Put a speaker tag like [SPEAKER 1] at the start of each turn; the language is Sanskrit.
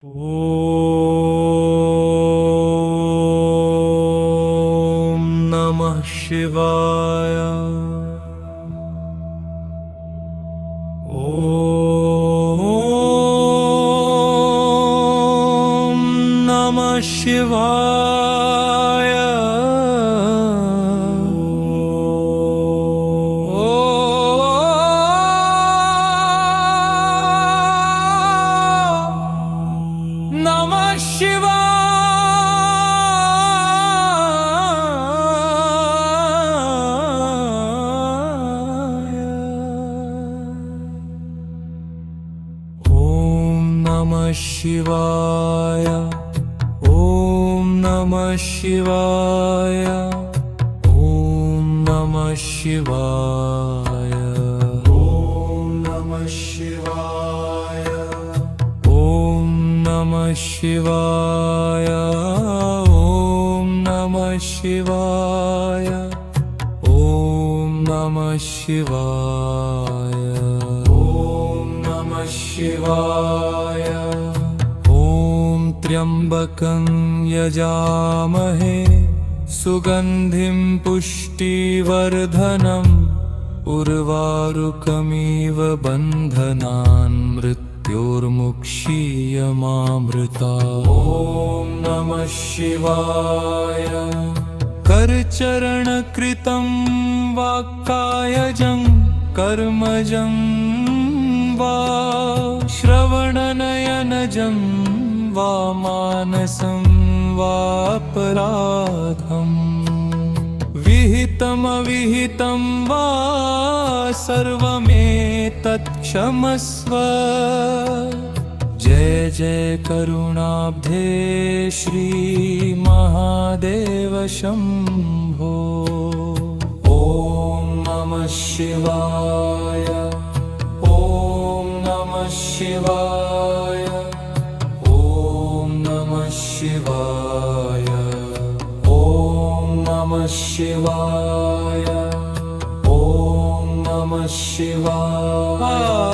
[SPEAKER 1] ॐ नमः शिवाय। ॐ नमः शिवाय। नमः शिवाय। ॐ नमः शिवाय। ॐ नमः शिवाय। ॐ नमः शिवाय। ॐ नमः शिवाय। ॐ नमः शिवाय। ॐ नमः शिवाय। ॐ नमः शिवाय। ॐ नमः शिवाय। ॐ त्र्यम्बकं यजामहे सुगन्धिं पुष्टिवर्धनम् उर्वारुकमिव बन्धनान् मृत्योर्मुक्षीयमामृता। ॐ नमः शिवाय। करचरणकृतं वाक्कायजं कर्मजं वा श्रवणनयनजं वा मानसं वापराधम् विहितमविहितं वा सर्वमेतत् क्षमस्व। जय जय करुणाब्धे श्री महादेव शम्भो। ॐ नमः शिवाय। ॐ नमः शिवाय। ॐ नमः शिवाय। ॐ नमः शिवाय। ॐ नमः शिवाय।